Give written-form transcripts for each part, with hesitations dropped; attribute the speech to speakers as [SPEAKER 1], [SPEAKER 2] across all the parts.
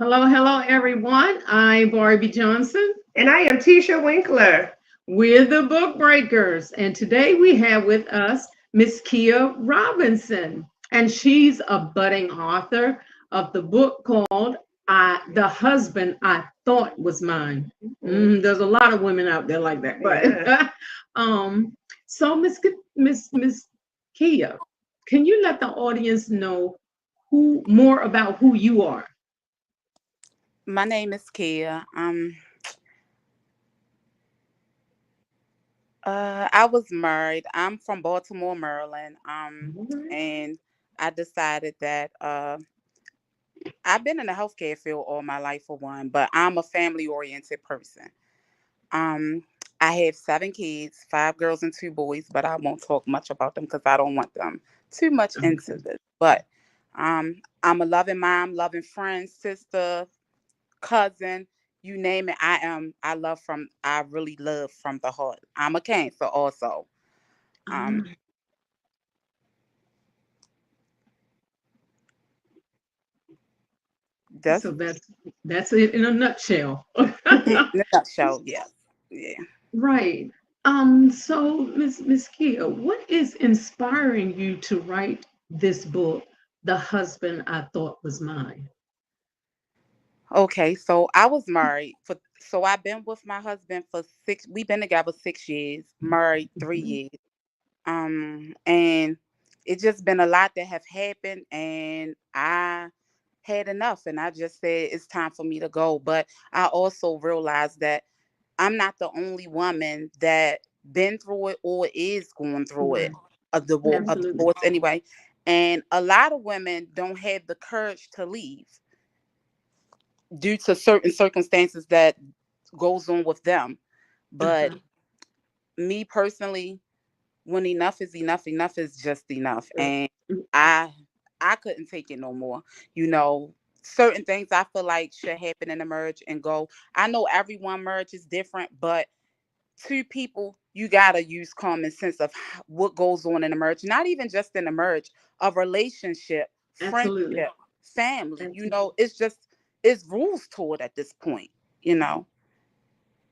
[SPEAKER 1] Hello, hello, everyone. I'm Barbie Johnson.
[SPEAKER 2] And I am Tisha Winkler.
[SPEAKER 1] We're the Book Breakers, and today we have with us Miss Kia Robinson, and she's a budding author of the book called "The Husband I Thought Was Mine." There's a lot of women out there like that, but
[SPEAKER 2] Yeah.
[SPEAKER 1] um, so Miss Kia, can you let the audience know who more about who you are?
[SPEAKER 3] My name is Kia. I was married. I'm from Baltimore, Maryland. And I decided that I've been in the healthcare field all my life for one, but I'm a family oriented person. Um, I have 7 kids, 5 girls and 2 boys, but I won't talk much about them because I don't want them too much into this. But I'm a loving mom, loving friend, sister, cousin, you name it. I really love from the heart. I'm a Cancer also. Um, that's
[SPEAKER 1] So that's it in a nutshell.
[SPEAKER 3] it in a nutshell. Yeah, yeah.
[SPEAKER 1] Right. So Miss Kia, what is inspiring you to write this book, The Husband I Thought Was Mine?
[SPEAKER 3] Okay, so I was married for. So I've been with my husband for 6. We've been together 6 years. Married three
[SPEAKER 1] Mhm.
[SPEAKER 3] years. And it's just been a lot that have happened, and I had enough, and I just said it's time for me to go. But I also realized that I'm not the only woman that been through it or is going through it,
[SPEAKER 1] Right.
[SPEAKER 3] a
[SPEAKER 1] Absolutely.
[SPEAKER 3] divorce anyway. And a lot of women don't have the courage to leave due to certain circumstances that goes on with them. But
[SPEAKER 1] Uh-huh.
[SPEAKER 3] me personally, when enough is enough, enough is just enough.
[SPEAKER 2] Mm.
[SPEAKER 3] And I I couldn't take it no more. You know, certain things I feel like should happen in a marriage and go. I know everyone marriage is different, but two people, you gotta use common sense of what goes on in a marriage, not even just in a marriage, a relationship,
[SPEAKER 1] Absolutely.
[SPEAKER 3] friendship, family. You
[SPEAKER 1] Absolutely.
[SPEAKER 3] know, it's rules to it at this point, you know.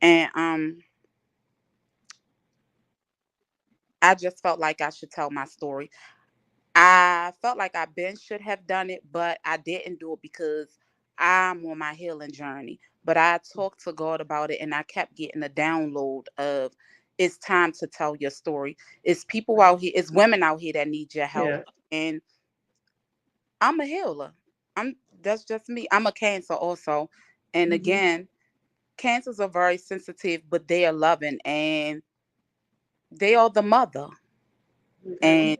[SPEAKER 3] And I just felt like I should tell my story. I felt like I been should have done it, but I didn't do it because I'm on my healing journey. But I talked to God about it, and I kept getting a download of it's time to tell your story. It's people out here, it's women out here that need your help.
[SPEAKER 2] Yeah.
[SPEAKER 3] And I'm a healer. That's just me. I'm a Cancer also. And
[SPEAKER 1] Mhm.
[SPEAKER 3] again, cancers are very sensitive, but they are loving and they are the mother.
[SPEAKER 1] Okay.
[SPEAKER 3] And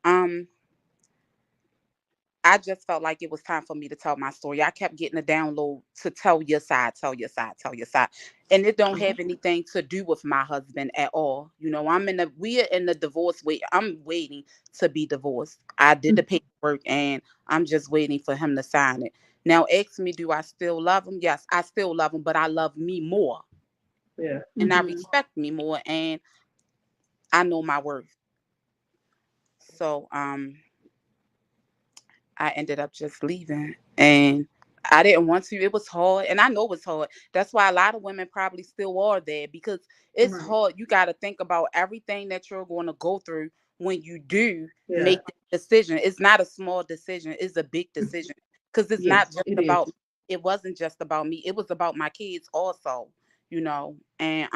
[SPEAKER 3] um I just felt like it was time for me to tell my story. I kept getting a download to tell your side, tell your side, tell your side. And it don't
[SPEAKER 1] Oh,
[SPEAKER 3] have anything to do with my husband at all. You know, we are in the divorce wait. I'm waiting to be divorced. I did the
[SPEAKER 1] mm,
[SPEAKER 3] paperwork and I'm just waiting for him to sign it. Now ask me, do I still love him? Yes, I still love him, but I love me more
[SPEAKER 2] Yeah.
[SPEAKER 3] and I
[SPEAKER 1] mhm.
[SPEAKER 3] respect me more and I know my worth. So I ended up just leaving. And I didn't want to. It was hard. And I know it's hard. That's why a lot of women probably still are there because it's
[SPEAKER 1] Right.
[SPEAKER 3] hard. You got to think about everything that you're going to go through when you do
[SPEAKER 2] Yeah.
[SPEAKER 3] make the decision. It's not a small decision, it's a big decision because it's not
[SPEAKER 1] Yes,
[SPEAKER 3] just
[SPEAKER 1] it
[SPEAKER 3] about,
[SPEAKER 1] is.
[SPEAKER 3] it wasn't just about me. It was about my kids also, you know. And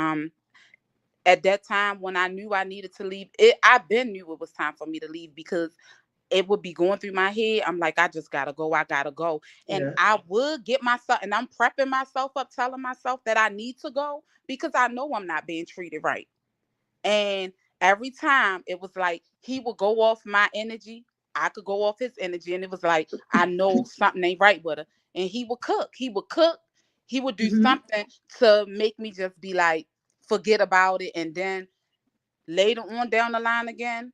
[SPEAKER 3] at that time when I knew I needed to leave, I been knew it was time for me to leave because it would be going through my head. I'm like, I just gotta go. I gotta go. And
[SPEAKER 2] Yeah.
[SPEAKER 3] I would get myself, and I'm prepping myself up, telling myself that I need to go because I know I'm not being treated right. And every time it was like he would go off my energy, I could go off his energy. And it was like, I know something ain't right with her. And he would cook. He would cook. He would do
[SPEAKER 1] Mhm.
[SPEAKER 3] something to make me just be like, forget about it. And then later on down the line again,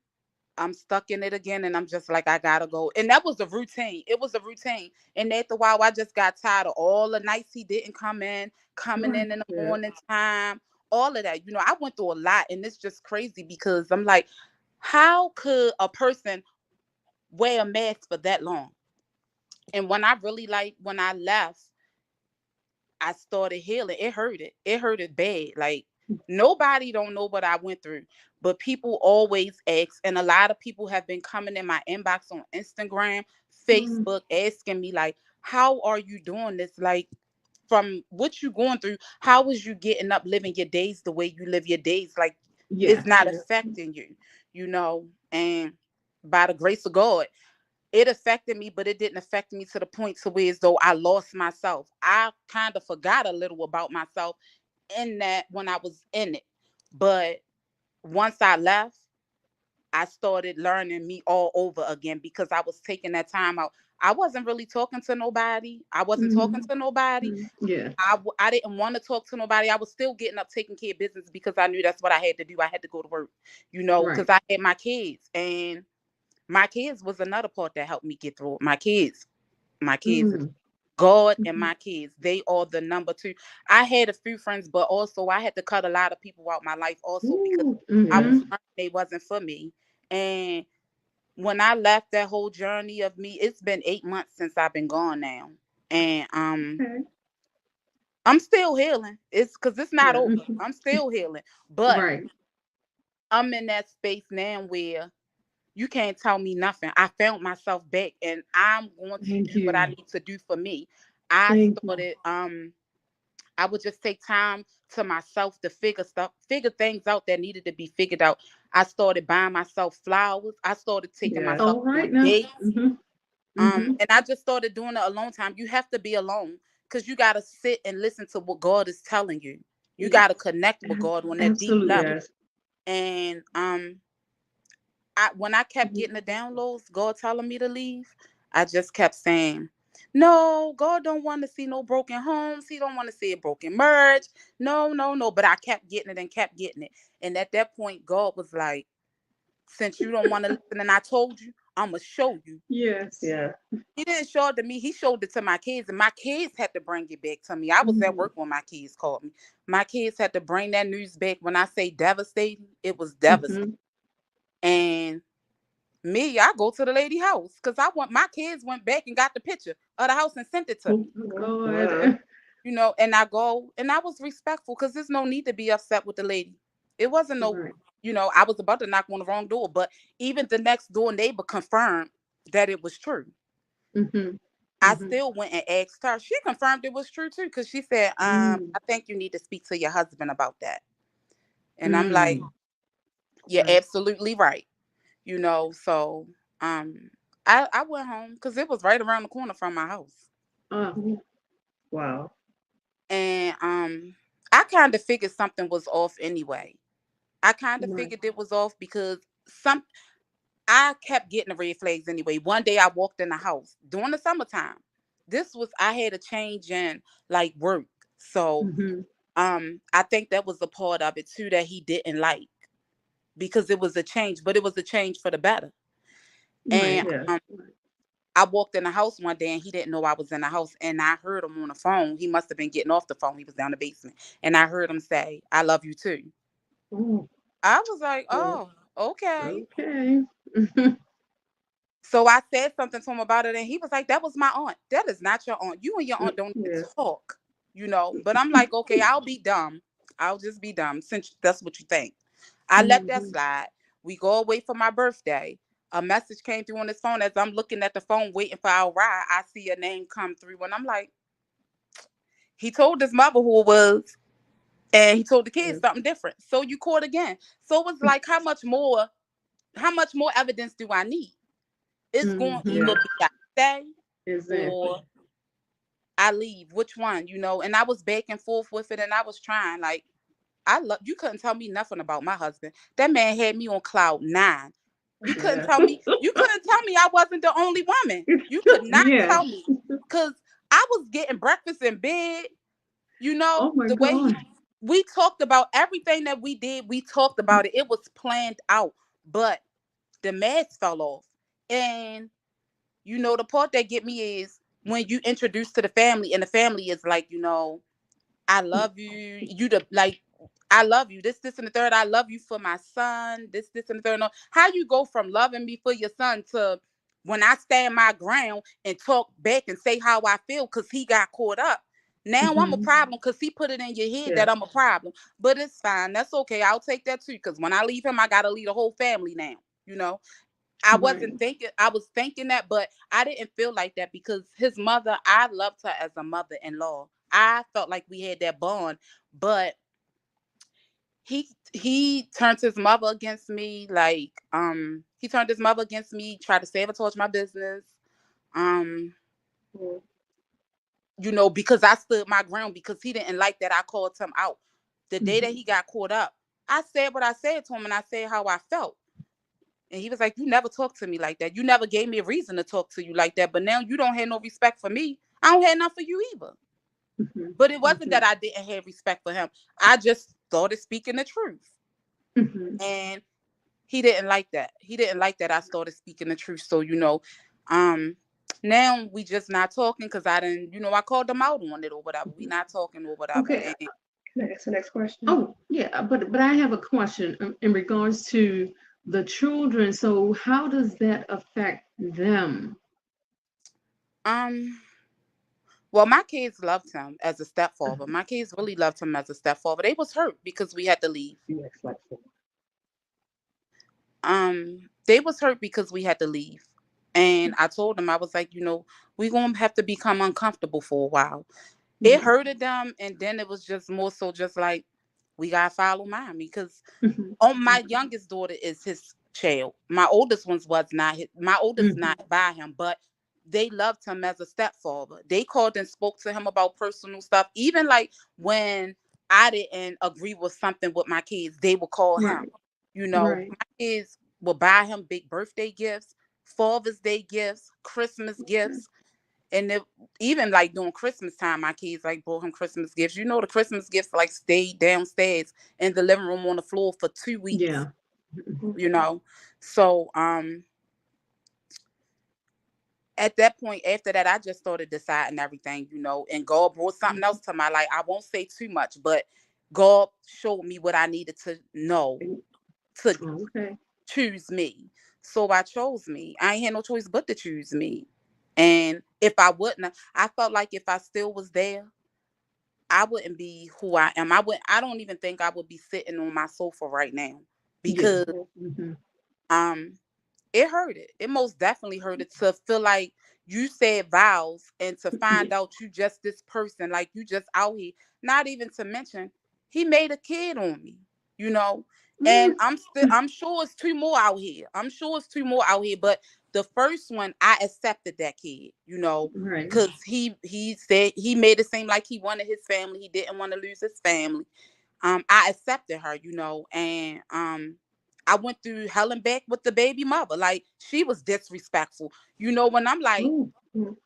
[SPEAKER 3] I'm stuck in it again and I'm just like, I gotta go. And that was a routine. It was a routine. And after a while, I just got tired of all the nights he didn't come in, coming
[SPEAKER 1] Right.
[SPEAKER 3] in the
[SPEAKER 2] Yeah.
[SPEAKER 3] morning time, all of that. You know, I went through a lot and it's just crazy because I'm like, how could a person wear a mask for that long? And when I really like, when I left, I started healing. It hurted. It hurted bad. Like nobody don't know what I went through, but people always ask, and a lot of people have been coming in my inbox on Instagram,
[SPEAKER 1] Mm,
[SPEAKER 3] Facebook, asking me like, "How are you doing this? Like, from what you going through, how is you getting up, living your days the way you live your days? Like, it's
[SPEAKER 1] yes.
[SPEAKER 3] not affecting you, you know?" And by the grace of God, it affected me, but it didn't affect me to the point to where as though I lost myself. I kind of forgot a little about myself in that when I was in it. But once I left, I started learning me all over again because I was taking that time out. I wasn't really talking to nobody. I wasn't talking
[SPEAKER 1] Mhm,
[SPEAKER 3] to nobody.
[SPEAKER 1] yeah.
[SPEAKER 3] I didn't want to talk to nobody. I was still getting up, taking care of business because I knew that's what I had to do. I had to go to work, because
[SPEAKER 1] Right.
[SPEAKER 3] I had my kids. And my kids was another part that helped me get through it. My kids,
[SPEAKER 1] Mm,
[SPEAKER 3] God and
[SPEAKER 1] mhm.
[SPEAKER 3] my kids, they are the number two. I had a few friends, but also I had to cut a lot of people out my life also because
[SPEAKER 1] Ooh,
[SPEAKER 3] I was
[SPEAKER 2] Yeah.
[SPEAKER 1] mhm.
[SPEAKER 3] learning they wasn't for me. And when I left that whole journey of me, it's been 8 months since I've been gone now. And
[SPEAKER 1] Okay.
[SPEAKER 3] I'm still healing. It's because it's not
[SPEAKER 1] Yeah.
[SPEAKER 3] over.
[SPEAKER 1] Mhm.
[SPEAKER 3] I'm still healing. But
[SPEAKER 1] Right.
[SPEAKER 3] I'm in that space now where you can't tell me nothing. I found myself back and I'm going to
[SPEAKER 1] Thank
[SPEAKER 3] do what I
[SPEAKER 1] you.
[SPEAKER 3] need to do for me. I
[SPEAKER 1] Thank you.
[SPEAKER 3] started I would just take time to myself to figure things out that needed to be figured out. I started buying myself flowers. I started taking
[SPEAKER 2] Yeah.
[SPEAKER 3] myself
[SPEAKER 1] All right
[SPEAKER 3] on
[SPEAKER 1] now.
[SPEAKER 3] dates.
[SPEAKER 1] Mhm. Mhm.
[SPEAKER 3] And I just started doing it alone time. You have to be alone because you gotta sit and listen to what God is telling you. You
[SPEAKER 1] Y-
[SPEAKER 3] gotta connect with God on that deep level.
[SPEAKER 1] Absolutely.
[SPEAKER 2] Yes.
[SPEAKER 3] And when I kept getting the downloads, God telling me to leave, I just kept saying, "No, God don't want to see no broken homes. He don't want to see a broken marriage. No, no, no." But I kept getting it and kept getting it. And at that point, God was like, "Since you don't want to listen, and I told you, I'm gonna show you."
[SPEAKER 1] Yes.
[SPEAKER 2] Yeah.
[SPEAKER 3] He didn't show it to me. He showed it to my kids, and my kids had to bring it back to me. I was at
[SPEAKER 1] Mm,
[SPEAKER 3] work when my kids called me. My kids had to bring that news back. When I say devastating, it was devastating.
[SPEAKER 1] mhm.
[SPEAKER 3] And me, I go to the lady house because I want my kids went back and got the picture of the house and sent it to
[SPEAKER 1] Oh
[SPEAKER 3] me.
[SPEAKER 2] Wow.
[SPEAKER 1] God.
[SPEAKER 3] And I go and I was respectful because there's no need to be upset with the lady. It wasn't no,
[SPEAKER 1] Right.
[SPEAKER 3] I was about to knock on the wrong door, but even the next door neighbor confirmed that it was true.
[SPEAKER 1] Mhm.
[SPEAKER 3] I
[SPEAKER 1] Mhm.
[SPEAKER 3] still went and asked her. She confirmed it was true too because she said,
[SPEAKER 1] Mm,
[SPEAKER 3] I think you need to speak to your husband about that. And I'm like,
[SPEAKER 1] mm.
[SPEAKER 3] you're
[SPEAKER 1] Right.
[SPEAKER 3] absolutely right. So I went home because it was right around the corner from my house.
[SPEAKER 1] Uh,
[SPEAKER 2] Wow.
[SPEAKER 3] And I kind of figured something was off anyway. I kind of
[SPEAKER 1] right.
[SPEAKER 3] figured it was off because some I kept getting the red flags anyway. One day I walked in the house during the summertime. I had a change in like work. So
[SPEAKER 1] Mhm.
[SPEAKER 3] I think that was a part of it too that he didn't like because it was a change, but it was a change for the better. And
[SPEAKER 1] Right.
[SPEAKER 2] Yeah.
[SPEAKER 1] Right.
[SPEAKER 3] I walked in the house one day and he didn't know I was in the house. And I heard him on the phone. He must have been getting off the phone. He was down the basement. And I heard him say, "I love you too."
[SPEAKER 1] Oh,
[SPEAKER 3] I was like,
[SPEAKER 1] well,
[SPEAKER 3] "Oh, okay."
[SPEAKER 1] okay. Mhm.
[SPEAKER 3] So I said something to him about it. And he was like, "That was my aunt. That is not your aunt. You and your aunt don't even
[SPEAKER 2] Yeah.
[SPEAKER 3] talk." But I'm like, "Okay, I'll be dumb. I'll just be dumb since that's what you think." I let that
[SPEAKER 1] Mhm.
[SPEAKER 3] slide. We go away for my birthday. A message came through on his phone. As I'm looking at the phone waiting for our ride, I see a name come through. And I'm like, he told his mother who it was, and he told the
[SPEAKER 1] Yeah.
[SPEAKER 3] kids something different. So you caught again. So it was like, how much more evidence do I need? It's going to
[SPEAKER 1] Mhm.
[SPEAKER 2] Yeah.
[SPEAKER 3] either be I stay
[SPEAKER 1] Exactly.
[SPEAKER 3] or I leave. Which one, And I was back and forth with it, and I was trying. Like, I love you. Couldn't tell me nothing about my husband. That man had me on cloud nine. You couldn't
[SPEAKER 2] Yeah.
[SPEAKER 3] tell me. You couldn't tell me I wasn't the only woman. You could not
[SPEAKER 1] Yes.
[SPEAKER 3] tell me because I was getting breakfast in bed.
[SPEAKER 1] Oh my
[SPEAKER 3] The way
[SPEAKER 1] God.
[SPEAKER 3] we talked about everything that we did. We talked about it. It was planned out, but the mask fell off. And the part that get me is when you introduce to the family, and the family is like, "I love you. I love you. This, and the third. I love you for my son. This, and the third." No, how you go from loving me for your son to when I stand my ground and talk back and say how I feel because he got caught up. Now I'm a
[SPEAKER 1] Mhm.
[SPEAKER 3] problem because he put it in your head
[SPEAKER 2] Yeah.
[SPEAKER 3] that I'm a problem. But it's fine. That's okay. I'll take that too. Because when I leave him, I gotta leave the whole family now. You know,
[SPEAKER 1] Right.
[SPEAKER 3] I was thinking that, but I didn't feel like that because his mother, I loved her as a mother-in-law. I felt like we had that bond, but he turned his mother against me. Like, he turned his mother against me, tried to sabotage my business. Um,
[SPEAKER 2] Mm.
[SPEAKER 3] because I stood my ground because he didn't like that I called him out. The day that
[SPEAKER 1] Mhm.
[SPEAKER 3] he got caught up, I said what I said to him and I said how I felt. And he was like, "You never talked to me like that. You never gave me a reason to talk to you like that. But now you don't have no respect for me. I don't have none for you either."
[SPEAKER 1] Mhm.
[SPEAKER 3] But it wasn't
[SPEAKER 1] Mhm.
[SPEAKER 3] that I didn't have respect for him. I just started speaking the truth.
[SPEAKER 1] Mhm.
[SPEAKER 3] And he didn't like that. He didn't like that I started speaking the truth. So, um, now we just not talking because I didn't, I called him out on it or whatever. We not talking or whatever.
[SPEAKER 1] Okay.
[SPEAKER 3] And
[SPEAKER 2] Can I ask the next question?
[SPEAKER 1] Oh, yeah, but I have a question in regards to the children. So how does that affect them?
[SPEAKER 3] um, well, my kids loved him as a stepfather. My kids really loved him as a stepfather. They was hurt because we had to leave.
[SPEAKER 2] Next question.
[SPEAKER 3] They was hurt because we had to leave. And I told them, I was like, we gonna have to become uncomfortable for a while. It
[SPEAKER 1] Yeah.
[SPEAKER 3] hurted them, and then it was just more so just like we gotta follow mommy because
[SPEAKER 1] Mhm.
[SPEAKER 3] my youngest daughter is his child. My oldest ones was not his, my oldest
[SPEAKER 1] Mhm.
[SPEAKER 3] not by him, but they loved him as a stepfather. They called and spoke to him about personal stuff. Even like when I didn't agree with something with my kids, they would call him.
[SPEAKER 1] Right.
[SPEAKER 3] My
[SPEAKER 1] Right.
[SPEAKER 3] kids would buy him big birthday gifts, Father's Day gifts, Christmas
[SPEAKER 1] Okay.
[SPEAKER 3] gifts. And even like during Christmas time, my kids like brought him Christmas gifts. The Christmas gifts like stayed downstairs in the living room on the floor for 2 weeks.
[SPEAKER 1] Yeah. Mhm.
[SPEAKER 2] Mm.
[SPEAKER 3] You know, so at that point after that, I just started deciding everything. And God brought something else to my life. I won't say too much, but God showed me what I needed to know to
[SPEAKER 1] Okay.
[SPEAKER 3] choose me. So I chose me. I ain't had no choice but to choose me. And if I wouldn't, I felt like if I still was there, I wouldn't be who I am. I don't even think I would be sitting on my sofa right now
[SPEAKER 1] Yeah.
[SPEAKER 3] because
[SPEAKER 1] Mhm.
[SPEAKER 3] um it hurted. It most definitely hurted to feel like you said vows and to
[SPEAKER 1] Yeah.
[SPEAKER 3] find out you just this person, like you just out here. Not even to mention he made a kid on me, you know. And
[SPEAKER 1] Mm.
[SPEAKER 3] I'm sure it's two more out here. I'm sure it's two more out here. But the first one, I accepted that kid,
[SPEAKER 1] Right.
[SPEAKER 3] because he said he made it seem like he wanted his family. He didn't want to lose his family. I accepted her, and I went through hell and back with the baby mother. Like she was disrespectful. When
[SPEAKER 1] Oh.
[SPEAKER 2] Mm.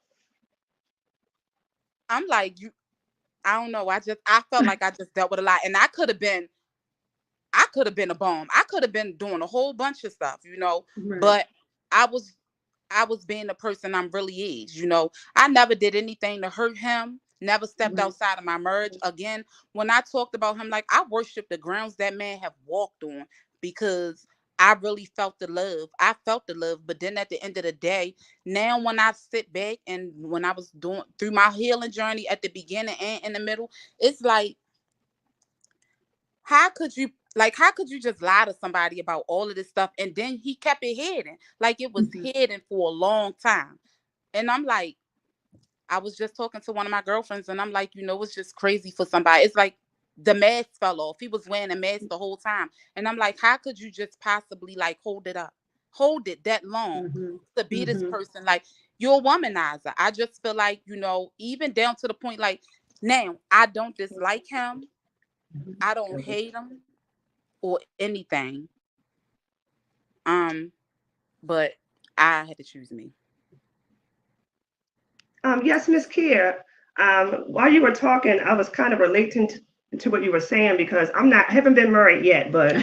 [SPEAKER 3] I'm like you I don't know. I felt like I just dealt with a lot. And I could have been a bomb. I could have been doing a whole bunch of stuff.
[SPEAKER 1] Right.
[SPEAKER 3] But I was I was being the person I'm really is. I never did anything to hurt him, never stepped
[SPEAKER 1] Right.
[SPEAKER 3] outside of my marriage. Again, when I talked about him, like I worship the grounds that man have walked on because I really felt the love. I felt the love, but then at the end of the day, now when I sit back and when I was doing through my healing journey at the beginning and in the middle, it's like how could you just lie to somebody about all of this stuff and then he kept it hidden like it was
[SPEAKER 1] Mhm.
[SPEAKER 3] hidden for a long time. And I'm like, I was just talking to one of my girlfriends and I'm like, it's just crazy for somebody. It's like the mask fell off. He was wearing a mask the whole time. And I'm like, how could you just possibly like hold it up? Hold it that long
[SPEAKER 1] Mhm.
[SPEAKER 3] to be this
[SPEAKER 1] Mhm.
[SPEAKER 3] person. Like you're a womanizer. I just feel like, even down to the point like now I don't dislike him. I don't
[SPEAKER 1] Mhm.
[SPEAKER 3] hate him or anything. Um, but I had to choose me.
[SPEAKER 2] Yes, Miss Kia. While you were talking, I was kind of relating to what you were saying because I haven't been married yet, but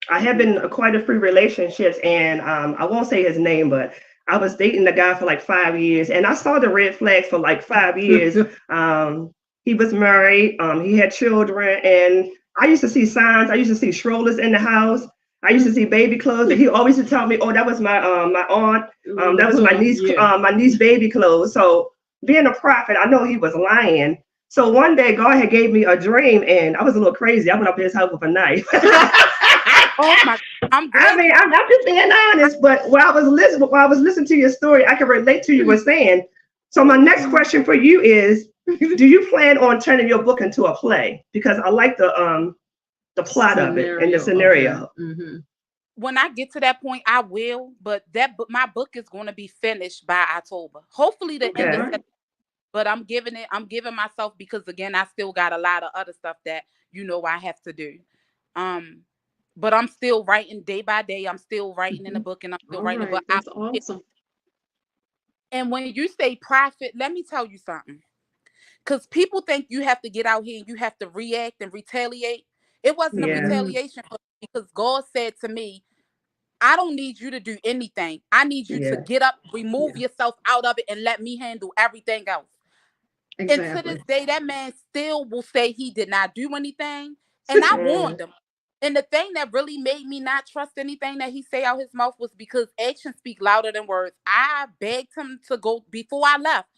[SPEAKER 2] I have
[SPEAKER 1] Mhm.
[SPEAKER 2] been quite a few relationships, and I won't say his name, but I was dating the guy for like 5 years, and I saw the red flags for like 5 years. Um, he was married, he had children, and I used to see signs. I used to see strollers in the house. I used to see baby clothes, and he always would tell me, "Oh, that was my aunt. That was
[SPEAKER 1] Yeah.
[SPEAKER 2] my niece baby clothes." So being a prophet, I know he was lying. So one day, God had gave me a dream, and I was a little crazy. I went up to his house with a knife.
[SPEAKER 3] Oh my, I'm
[SPEAKER 2] I
[SPEAKER 3] glad
[SPEAKER 2] mean,
[SPEAKER 3] you.
[SPEAKER 2] I'm just being honest. But while I was listening to your story, I can relate to you were saying. So my next question for you is: do you plan on turning your book into a play? Because I like the plot of it and the
[SPEAKER 1] Scenario. Okay.
[SPEAKER 2] scenario.
[SPEAKER 1] Mm-hmm.
[SPEAKER 3] When I get to that point, I will. But my book is going to be finished by October. Hopefully, the
[SPEAKER 1] All
[SPEAKER 3] end of
[SPEAKER 2] Okay.
[SPEAKER 3] September.
[SPEAKER 1] right.
[SPEAKER 3] But I'm giving myself, because again, I still got a lot of other stuff that I have to do. Um, but I'm still writing day by day. I'm still writing in the
[SPEAKER 1] Mm-hmm.
[SPEAKER 3] book, and I'm still
[SPEAKER 1] All
[SPEAKER 3] writing.
[SPEAKER 1] right.
[SPEAKER 3] But
[SPEAKER 1] That's awesome.
[SPEAKER 3] and when you say profit, let me tell you something. Because people think you have to get out here and you have to react and retaliate. It wasn't a
[SPEAKER 2] Yeah.
[SPEAKER 1] Mm-hmm.
[SPEAKER 3] retaliation for me, because God said to me, I don't need you to do anything. I need you to
[SPEAKER 2] Yeah.
[SPEAKER 3] get up, remove
[SPEAKER 1] Yeah.
[SPEAKER 3] yourself out of it, and let me handle everything else. And to this
[SPEAKER 1] Exactly.
[SPEAKER 3] day, that man still will say he did not do anything. And I
[SPEAKER 2] Mm,
[SPEAKER 3] warned him. And the thing that really made me not trust anything that he say out his mouth was because actions speak louder than words. I begged him to go before I left.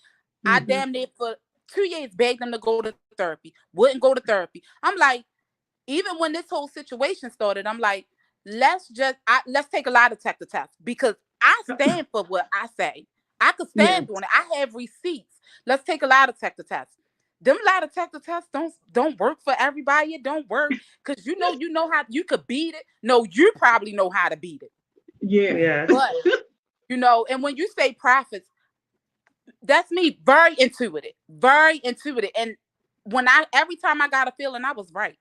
[SPEAKER 3] I
[SPEAKER 1] Mm-hmm.
[SPEAKER 3] damn near for 2 years begged him to go to therapy. Wouldn't go to therapy. I'm like, even when this whole situation started, I'm like, let's take a lie detector test, because I stand for what I say. I could stand
[SPEAKER 1] Yes.
[SPEAKER 3] on it. I have receipts. Let's take a lie detector test. Them lie detector tests don't work for everybody. It don't work because you know how you could beat it. No, you probably know how to beat it.
[SPEAKER 1] Yeah.
[SPEAKER 2] yes.
[SPEAKER 3] But and when you say profits, that's me, very intuitive, very intuitive. And when I every time I got a feeling, I was right.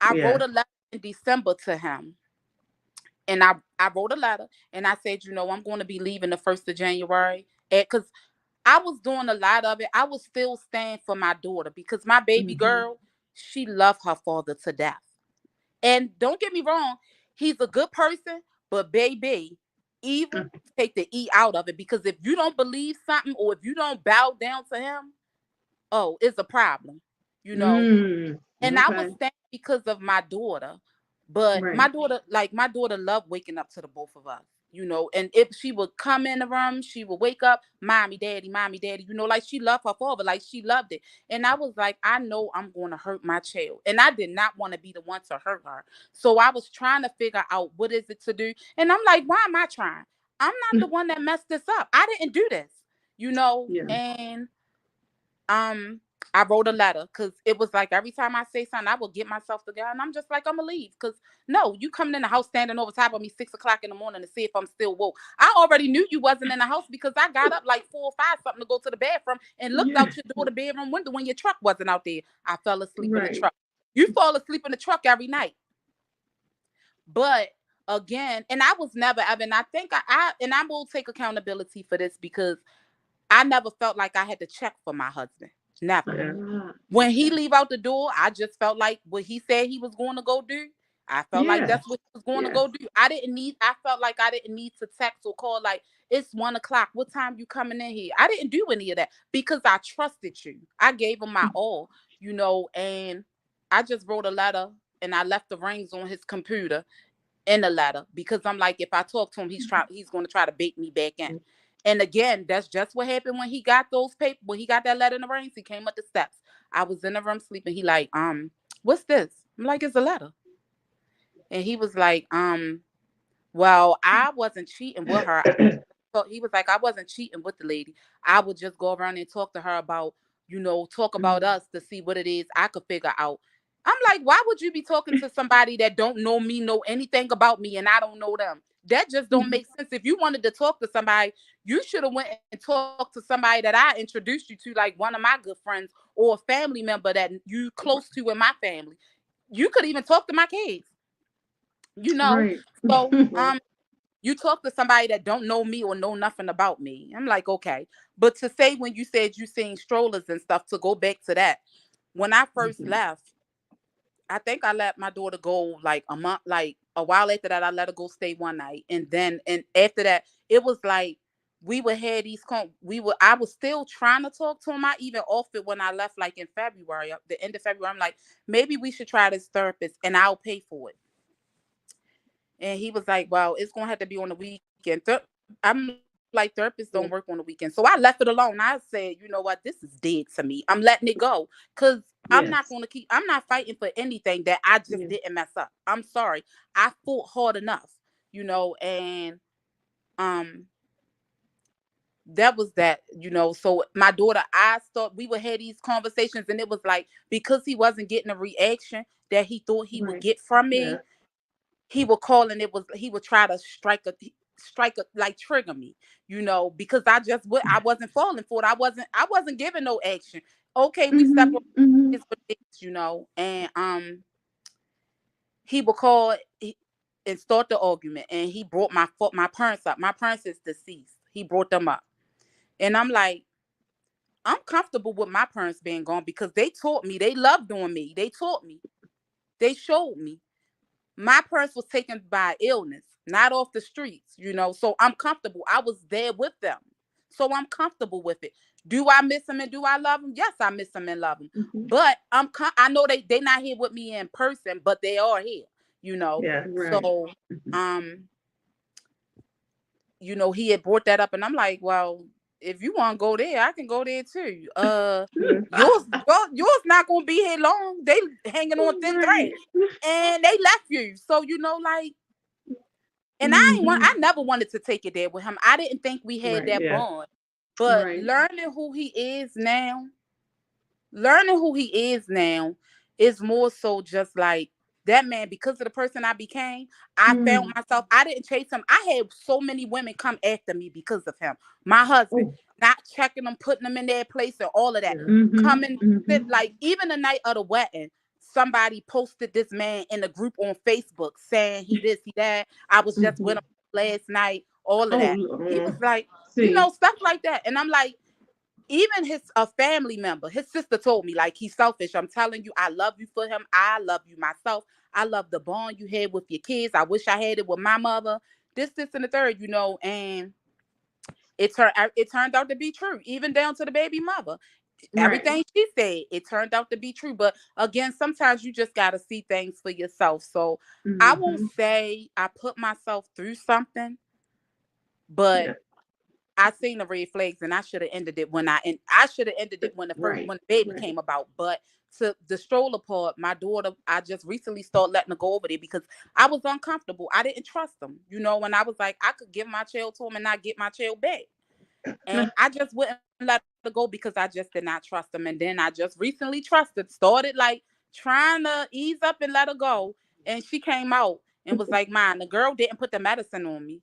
[SPEAKER 3] I
[SPEAKER 2] Yeah.
[SPEAKER 3] wrote a letter in December to him, and I wrote a letter, and I said, I'm going to be leaving the 1st of January, because I was doing a lot of it. I was still staying for my daughter, because my baby
[SPEAKER 1] Mm-hmm.
[SPEAKER 3] girl, she loved her father to death. And don't get me wrong, he's a good person, but baby, evil, take the E out of it, because if you don't believe something, or if you don't bow down to him, oh, it's a problem, you know.
[SPEAKER 1] Mm.
[SPEAKER 3] And I was
[SPEAKER 1] Okay.
[SPEAKER 3] staying because of my daughter. But
[SPEAKER 1] Right.
[SPEAKER 3] my daughter loved waking up to the both of us, and if she would come in the room, she would wake up, mommy, daddy, like she loved her father, like she loved it. And I was like, I know I'm going to hurt my child. And I did not want to be the one to hurt her. So I was trying to figure out what is it to do. And I'm like, why am I trying? I'm not the one that messed this up. I didn't do this,
[SPEAKER 1] Yeah.
[SPEAKER 3] and um I wrote a letter, because it was like every time I say something, I would get myself together, and I'm just like, I'm gonna leave, because no, you coming in the house standing over top of me 6 o'clock in the morning to see if I'm still woke. I already knew you wasn't in the house, because I got up like 4 or 5 something to go to the bathroom and looked
[SPEAKER 1] Yeah.
[SPEAKER 3] out your door, the bedroom window, when your truck wasn't out there. I fell asleep in the
[SPEAKER 1] Right.
[SPEAKER 3] truck. You fall asleep in the truck every night. But again, and I was never ever, and I think I will take accountability for this, because I never felt like I had to check for my husband. Never.
[SPEAKER 2] Yeah.
[SPEAKER 1] Ah.
[SPEAKER 3] When he
[SPEAKER 1] Okay.
[SPEAKER 3] leave out the door, I just felt like what he said he was going to go do. I felt like
[SPEAKER 1] Yes.
[SPEAKER 3] that's what he was going to
[SPEAKER 1] Yes.
[SPEAKER 3] go do. I felt like I didn't need to text or call, like, it's 1 o'clock. What time you coming in here? I didn't do any of that, because I trusted you. I gave him my all, and I just wrote a letter, and I left the rings on his computer in the letter, because I'm like, if I talk to him, he's going to try to bait me back in. And again, that's just what happened when he got those papers. When he got that letter in the rings, he came up the steps. I was in the room sleeping. He like, what's this? I'm like, it's a letter. And he was like, well, I wasn't cheating with her. So he was like, I wasn't cheating with the lady. I would just go around and talk to her about, talk about
[SPEAKER 1] Mm.
[SPEAKER 3] us to see what it is I could figure out. I'm like, why would you be talking to somebody that don't know me, know anything about me, and I don't know them? That just don't make sense. If you wanted to talk to somebody, you should have went and talked to somebody that I introduced you to, like one of my good friends or a family member that you close to in my family. You could even talk to my kids, you know.
[SPEAKER 1] Right.
[SPEAKER 3] So you talk to somebody that don't know me or know nothing about me. I'm like, okay. But to say, when you said you seen strollers and stuff, to go back to that, when I first
[SPEAKER 1] Mhm.
[SPEAKER 3] left, I think I let my daughter go like a month, like a while after that, I let her go stay one night. And after that, it was like we would have I was still trying to talk to him. I even offered when I left, like in February, the end of February, I'm like, maybe we should try this therapist and I'll pay for it. And he was like, well, it's gonna have to be on the weekend. I'm like, like therapists
[SPEAKER 1] Yeah.
[SPEAKER 3] don't work on the weekend. So I left it alone. I said, you know what, this is dead to me. I'm letting it go. Cause
[SPEAKER 1] Yes.
[SPEAKER 3] I'm not fighting for anything that I just
[SPEAKER 1] Yeah.
[SPEAKER 3] didn't mess up. I'm sorry. I fought hard enough, and um that was that, so my daughter, I thought we would have these conversations, and it was like, because he wasn't getting a reaction that he thought he would
[SPEAKER 1] Right.
[SPEAKER 3] get from
[SPEAKER 2] Yeah.
[SPEAKER 3] me, he would call, and he would try to strike a, like, trigger me, because I wasn't falling for it. I wasn't giving no action. Okay, we
[SPEAKER 1] Mm-hmm.
[SPEAKER 3] separate.
[SPEAKER 1] Mm-hmm.
[SPEAKER 3] It's what it is, and he would call and start the argument, and he brought my parents up. My parents is deceased. He brought them up, and I'm like, I'm comfortable with my parents being gone because they taught me. They loved on me. They taught me. They showed me. My parents was taken by illness, not off the streets. So I'm comfortable. I was there with them. So I'm comfortable with it. Do I miss them and do I love them? Yes, I miss them and love them.
[SPEAKER 1] Mm-hmm.
[SPEAKER 3] But I know they not here with me in person, but they are here.
[SPEAKER 2] Yeah.
[SPEAKER 1] Right.
[SPEAKER 3] So
[SPEAKER 1] Mm-hmm.
[SPEAKER 3] um he had brought that up, and I'm like, well, if you want to go there, I can go there too.
[SPEAKER 2] Yeah.
[SPEAKER 3] Yours not gonna be here long. They hanging on thin thread,
[SPEAKER 1] Right.
[SPEAKER 3] and they left you. So like, and
[SPEAKER 1] Mm-hmm.
[SPEAKER 3] I never wanted to take it there with him. I didn't think we had
[SPEAKER 1] Right.
[SPEAKER 3] that
[SPEAKER 2] Yeah.
[SPEAKER 3] bond. But
[SPEAKER 1] Right.
[SPEAKER 3] learning who he is now is more so just like that man, because of the person I became. I found
[SPEAKER 1] Mm.
[SPEAKER 3] myself, I didn't chase him. I had so many women come after me because of him. My husband,
[SPEAKER 1] Oh.
[SPEAKER 3] not checking them, putting them in their place and all of that.
[SPEAKER 2] Yeah.
[SPEAKER 1] Mm-hmm.
[SPEAKER 3] Coming,
[SPEAKER 1] Mm-hmm.
[SPEAKER 3] like, even the night of the wedding, somebody posted this man in a group on Facebook saying he this, he that. I was just with
[SPEAKER 1] Mm-hmm.
[SPEAKER 3] him last night, all of
[SPEAKER 1] Oh,
[SPEAKER 3] that. He was
[SPEAKER 2] Mm.
[SPEAKER 3] like,
[SPEAKER 1] see.
[SPEAKER 3] stuff like that. And I'm like, even a family member, his sister told me, like, he's selfish. I'm telling you, I love you for him. I love you myself. I love the bond you had with your kids. I wish I had it with my mother. This, and the third. And it turned out to be true, even down to the baby mother.
[SPEAKER 1] Right.
[SPEAKER 3] Everything she said, it turned out to be true. But again, sometimes you just gotta see things for yourself. So I won't
[SPEAKER 1] Mm-hmm.
[SPEAKER 3] say I put myself through something, but
[SPEAKER 2] Yeah.
[SPEAKER 3] I seen the red flags, and I should have ended it I should have ended it
[SPEAKER 1] Right.
[SPEAKER 3] when the baby
[SPEAKER 1] Right.
[SPEAKER 3] came about. But to the stroller part, my daughter, I just recently started letting her go over there because I was uncomfortable. I didn't trust them, when I was like, I could give my child to him and not get my child back. And I just wouldn't let her go because I just did not trust them. And then I just recently trusted, started like trying to ease up and let her go. And she came out and was like, "Mine, the girl didn't put the medicine on me."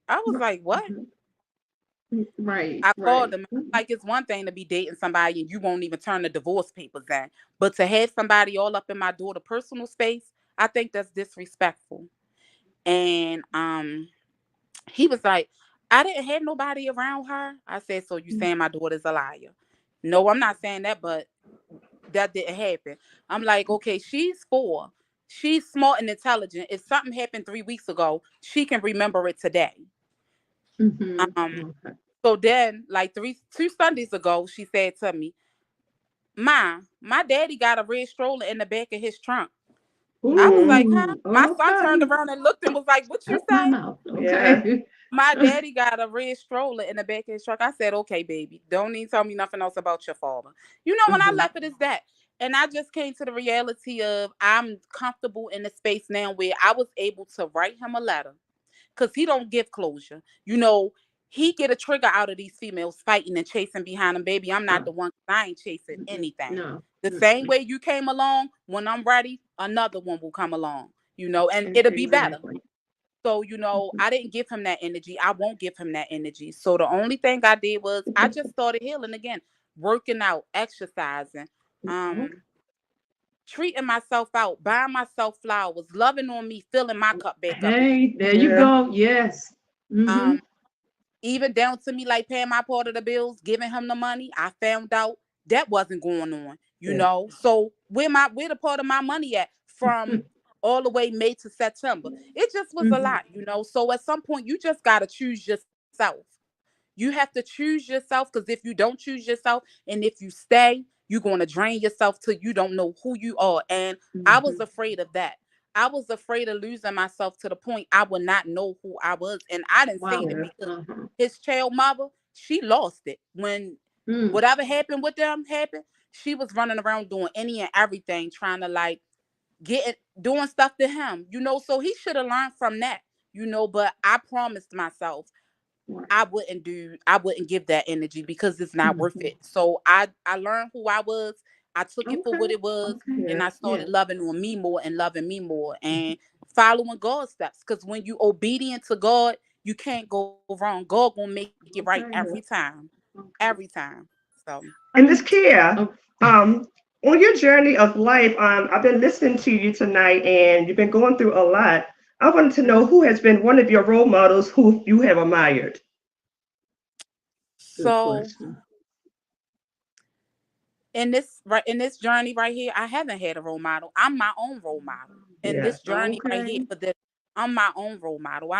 [SPEAKER 3] I was like, "What?"
[SPEAKER 1] Right.
[SPEAKER 3] I called
[SPEAKER 1] Right.
[SPEAKER 3] them. Like, it's one thing to be dating somebody and you won't even turn the divorce papers in, but to have somebody all up in my daughter's personal space, I think that's disrespectful. And he was like, I didn't have nobody around her. I said, so you saying my daughter's a liar? No, I'm not saying that, but that didn't happen. I'm like, okay, she's 4. She's smart and intelligent. If something happened 3 weeks ago, she can remember it today.
[SPEAKER 1] Mm-hmm.
[SPEAKER 3] Um,
[SPEAKER 1] Okay.
[SPEAKER 3] so then, like, 2 Sundays ago, she said to me, "Ma, my daddy got a red stroller in the back of his trunk." I was
[SPEAKER 2] Mm.
[SPEAKER 3] like, "Huh?"
[SPEAKER 1] Ooh.
[SPEAKER 3] My son turned
[SPEAKER 1] Okay.
[SPEAKER 3] around and looked and was like, "What you
[SPEAKER 1] That's my
[SPEAKER 3] say?"
[SPEAKER 1] mouth.
[SPEAKER 2] Yeah.
[SPEAKER 1] Okay.
[SPEAKER 3] My daddy got a red stroller in the back of his truck. I said, "Okay, baby, don't need to tell me nothing else about your father." When I
[SPEAKER 1] Mm-hmm.
[SPEAKER 3] left it as that. And I just came to the reality of I'm comfortable in the space now where I was able to write him a letter, because he don't give closure. He get a trigger out of these females fighting and chasing behind him. Baby, I'm not
[SPEAKER 1] Oh.
[SPEAKER 3] the one. I ain't chasing
[SPEAKER 1] Mm-mm.
[SPEAKER 3] anything.
[SPEAKER 1] No.
[SPEAKER 3] The same
[SPEAKER 1] Mm-mm.
[SPEAKER 3] way you came along, when I'm ready, another one will come along. And it'll be better.
[SPEAKER 1] Exactly.
[SPEAKER 3] So,
[SPEAKER 1] Mhm.
[SPEAKER 3] I didn't give him that energy. I won't give him that energy. So the only thing I did was I just started healing again, working out, exercising,
[SPEAKER 1] Okay.
[SPEAKER 3] um, treating myself out, buying myself flowers, loving on me, filling my cup back up again.
[SPEAKER 1] Hey, there you
[SPEAKER 2] Yeah.
[SPEAKER 1] go. Yes. Mm-hmm.
[SPEAKER 3] Um, Even down to me like paying my part of the bills, giving him the money. I found out that wasn't going on.
[SPEAKER 2] Yeah.
[SPEAKER 3] So where the part of my money at from all the way May to September? It just was a
[SPEAKER 1] Mm-hmm.
[SPEAKER 3] lot. So at some point you just gotta choose yourself. You have to choose yourself, because if you don't choose yourself and if you stay, you're gonna drain yourself till you don't know who you are. And I was
[SPEAKER 1] Mm-hmm.
[SPEAKER 3] afraid of that. I was afraid of losing myself to the point I would not know who I was. And I didn't say
[SPEAKER 1] Wow.
[SPEAKER 3] it
[SPEAKER 2] Yeah.
[SPEAKER 3] because
[SPEAKER 1] Uh-huh.
[SPEAKER 3] his child mother, she lost it. When
[SPEAKER 1] Mm.
[SPEAKER 3] whatever happened with them happened, she was running around doing any and everything, trying to like doing stuff to him, so he should have learned from that, but I promised myself
[SPEAKER 1] Right.
[SPEAKER 3] I wouldn't give that energy because it's not worth
[SPEAKER 1] Mhm.
[SPEAKER 3] it. So I learned who I was. I took it for what
[SPEAKER 1] Okay.
[SPEAKER 3] it was,
[SPEAKER 1] Okay.
[SPEAKER 3] and
[SPEAKER 2] Yeah.
[SPEAKER 3] I
[SPEAKER 1] Yeah.
[SPEAKER 3] started loving on me more and loving me more and following God's steps. Because when you obedient to God, you can't go wrong. God gonna make it right every
[SPEAKER 1] Okay.
[SPEAKER 2] Yeah.
[SPEAKER 3] time, every
[SPEAKER 1] Okay.
[SPEAKER 3] time. So
[SPEAKER 2] And Miss Kia,
[SPEAKER 1] Oh,
[SPEAKER 2] um, on your journey of life, I've been listening to you tonight, and you've been going through a lot. I wanted to know who has been one of your role models who you have admired.
[SPEAKER 1] good
[SPEAKER 3] so
[SPEAKER 1] question.
[SPEAKER 3] in this journey right here, I haven't had a role model. I'm my own role model in
[SPEAKER 2] Yeah.
[SPEAKER 3] this journey right here.
[SPEAKER 1] Okay.
[SPEAKER 3] For this, I'm my own role model.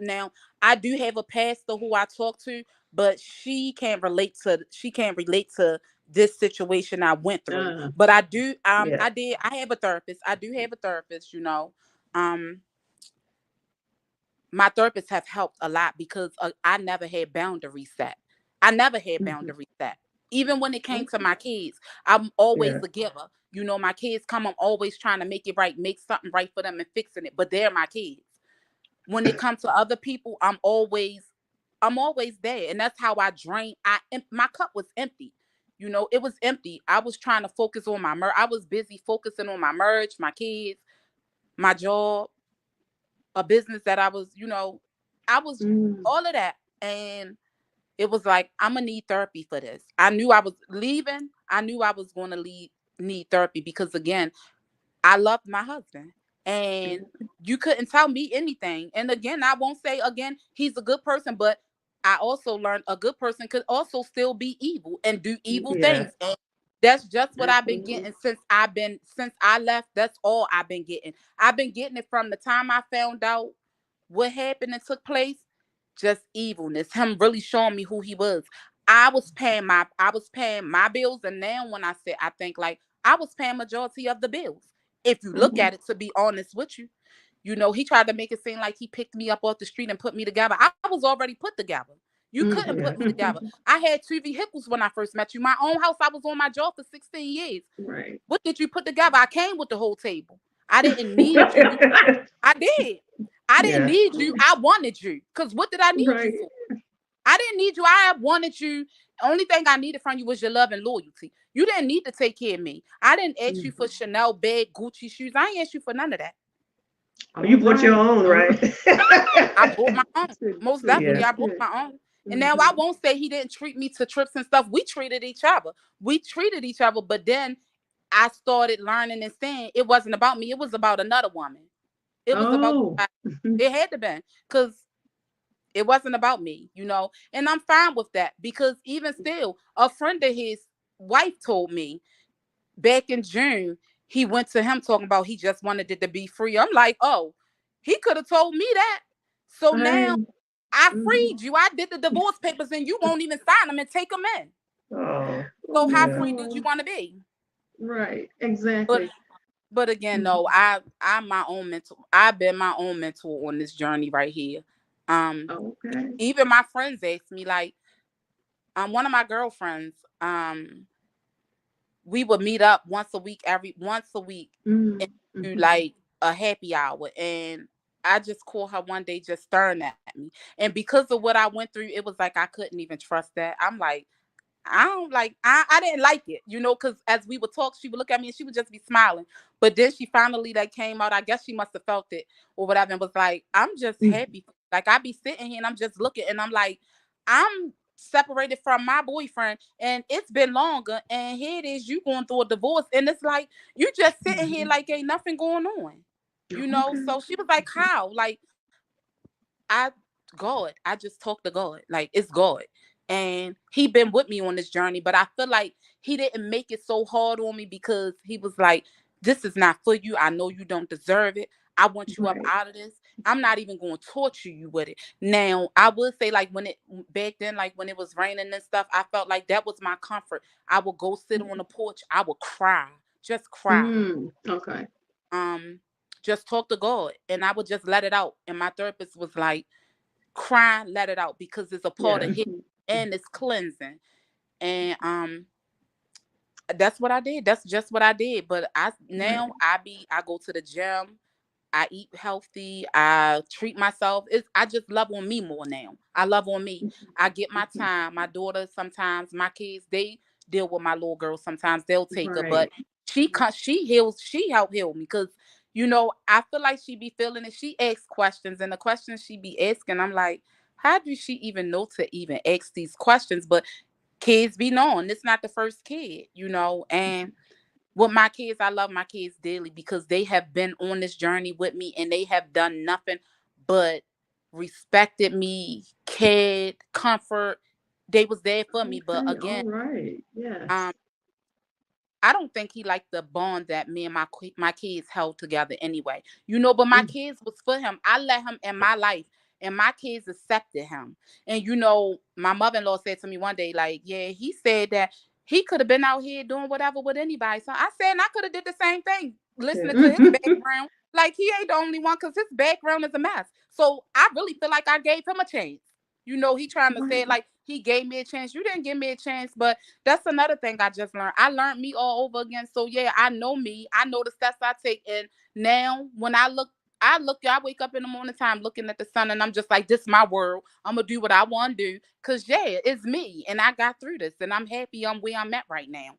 [SPEAKER 3] Now I do have a pastor who I talk to, but she can't relate to this situation I went through.
[SPEAKER 1] Uh,
[SPEAKER 3] But I do.
[SPEAKER 2] Yeah.
[SPEAKER 3] I have a therapist. I do have a therapist. Um, my therapists have helped a lot because I never had boundaries set. I never had
[SPEAKER 1] mhm.
[SPEAKER 3] boundaries set. Even when it came to
[SPEAKER 1] Okay.
[SPEAKER 3] my kids, I'm always
[SPEAKER 2] Yeah.
[SPEAKER 3] a giver. My kids come, I'm always trying to make it right, make something right for them and fixing it. But they're my kids. When it comes to other people, I'm always there. And that's how I drain. My cup was empty. It was empty. I was trying to focus on I was busy focusing on my marriage, my kids, my job, a business that I was
[SPEAKER 1] Mm.
[SPEAKER 3] all of that. And it was like, I'm gonna need therapy for this. I knew I was leaving. I knew I was going to need therapy because again, I loved my husband and you couldn't tell me anything. And again, I won't say again, he's a good person, but I also learned a good person could also still be evil and do evil
[SPEAKER 2] Yeah.
[SPEAKER 3] things. And that's just what I've been
[SPEAKER 1] Absolutely.
[SPEAKER 3] getting since I left. That's all I've been getting. I've been getting it from the time I found out what happened and took place, just evilness. Him really showing me who he was. I was paying my bills, and now when I say I think like I was paying majority of the bills. If you look
[SPEAKER 1] Mhm.
[SPEAKER 3] at it, to be honest with you, he tried to make it seem like he picked me up off the street and put me together. I was already put together. You couldn't put
[SPEAKER 1] Mhm.
[SPEAKER 2] Yeah.
[SPEAKER 3] me together. I had two vehicles when I first met you. My own house. I was on my job for 16 years.
[SPEAKER 1] Right.
[SPEAKER 3] What did you put together? I came with the whole table. I didn't need you. I did. I didn't
[SPEAKER 2] Yeah.
[SPEAKER 3] need you. I wanted you. Because what did I need you
[SPEAKER 1] Right.
[SPEAKER 3] for? I didn't need you. I wanted you. Only thing I needed from you was your love and loyalty. You didn't need to take care of me. I didn't ask you
[SPEAKER 1] Mhm.
[SPEAKER 3] for Chanel bag, Gucci shoes. I ain't asked you for none of that.
[SPEAKER 2] You
[SPEAKER 1] All
[SPEAKER 2] bought your
[SPEAKER 1] right.
[SPEAKER 2] own,
[SPEAKER 1] All
[SPEAKER 2] right?
[SPEAKER 1] right.
[SPEAKER 3] I bought my own. Most
[SPEAKER 1] To
[SPEAKER 3] definitely,
[SPEAKER 2] Yeah.
[SPEAKER 3] I
[SPEAKER 1] that's
[SPEAKER 3] bought
[SPEAKER 1] good.
[SPEAKER 3] my own. And now I
[SPEAKER 1] Mhm.
[SPEAKER 3] won't say he didn't treat me to trips and stuff. We treated each other. We treated each other. But then I started learning and saying it wasn't about me. It was about another woman. It was about
[SPEAKER 1] Oh.
[SPEAKER 3] it had to be because it wasn't about me. And I'm fine with that because even still, a friend of his wife told me back in June, he went to him talking about he just wanted it to be free. I'm like, oh, he could have told me that. So now
[SPEAKER 1] Hey.
[SPEAKER 3] I
[SPEAKER 1] Mhm.
[SPEAKER 3] freed you. I did the divorce papers and you won't even sign them and take them in.
[SPEAKER 2] Oh.
[SPEAKER 3] So how
[SPEAKER 2] Yeah.
[SPEAKER 3] free did you
[SPEAKER 1] Oh.
[SPEAKER 3] want to be?
[SPEAKER 1] Right.
[SPEAKER 3] But
[SPEAKER 1] Exactly.
[SPEAKER 3] but again,
[SPEAKER 1] Mhm.
[SPEAKER 3] no, I'm my own mentor. I've been my own mentor on this journey right here. Um,
[SPEAKER 1] Okay.
[SPEAKER 3] Even my friends ask me like, one of my girlfriends, we would meet up once a week and
[SPEAKER 1] Mm.
[SPEAKER 3] do
[SPEAKER 1] Mhm.
[SPEAKER 3] like a happy hour. And I just called her one day just staring at me. And because of what I went through, it was like I couldn't even trust that. I'm like, I don't like I didn't like it, because as we would talk, she would look at me and she would just be smiling. But then she finally like came out. I guess she must have felt it or whatever and was like, I'm just
[SPEAKER 1] Mhm.
[SPEAKER 3] happy. Like I be sitting here and I'm just looking and I'm like, I'm separated from my boyfriend and it's been longer and here it is you going through a divorce and it's like you just sitting here
[SPEAKER 1] Mhm.
[SPEAKER 3] like ain't nothing going on.
[SPEAKER 1] Okay.
[SPEAKER 3] So she was like, how? Like I God, I just talk to God. Like it's God. And he been with me on this journey, but I feel like he didn't make it so hard on me because he was like, this is not for you. I know you don't deserve it. I want you up
[SPEAKER 1] Right.
[SPEAKER 3] out of this. I'm not even going to torture you with it. Now, I would say like back then, like when it was raining and stuff, I felt like that was my comfort. I would go sit on the porch. I would cry, just cry.
[SPEAKER 1] Mm. Okay.
[SPEAKER 3] Um, just talk to God, and I would just let it out. And my therapist was like, crying, let it out because it's a part of
[SPEAKER 2] Yeah.
[SPEAKER 3] His and it's cleansing. And that's what I did. That's just what I did. But
[SPEAKER 1] Right.
[SPEAKER 3] I go to the gym. I eat healthy. I treat myself. I just love on me more now. I love on me. I get my time. My daughter sometimes, my kids, they deal with my little girl. Sometimes they'll take her, but
[SPEAKER 1] Right.
[SPEAKER 3] she heals. She help heal me because I feel like she be feeling it. She asks questions, and the questions she be asking, I'm like, how do she even know to even ask these questions? But kids be knowing. It's not the first kid. And with my kids, I love my kids dearly because they have been on this journey with me and they have done nothing but respected me, cared, comfort. They was there for me. But
[SPEAKER 1] Okay.
[SPEAKER 3] again,
[SPEAKER 1] All right.
[SPEAKER 3] um,
[SPEAKER 1] Yes.
[SPEAKER 3] I don't think he liked the bond that me and my kids held together anyway. But my
[SPEAKER 1] Mm,
[SPEAKER 3] kids was for him. I let him in my life, and my kids accepted him. And my mother-in-law said to me one day, like, yeah, he said that he could have been out here doing whatever with anybody. So I said, and I could have did the same thing, listening to his background. Like he ain't the only one, because his background is a mess. So I really feel like I gave him a chance. He trying to say
[SPEAKER 1] Right.
[SPEAKER 3] it like he gave me a chance. You didn't give me a chance, but that's another thing I just learned. I learned me all over again. So yeah, I know me. I know the steps I take. And now when I wake up in the morning time looking at the sun, and I'm just like, this is my world. I'm gonna do what I want to do. Cause yeah, it's me. And I got through this. And I'm happy I'm where I'm at right now.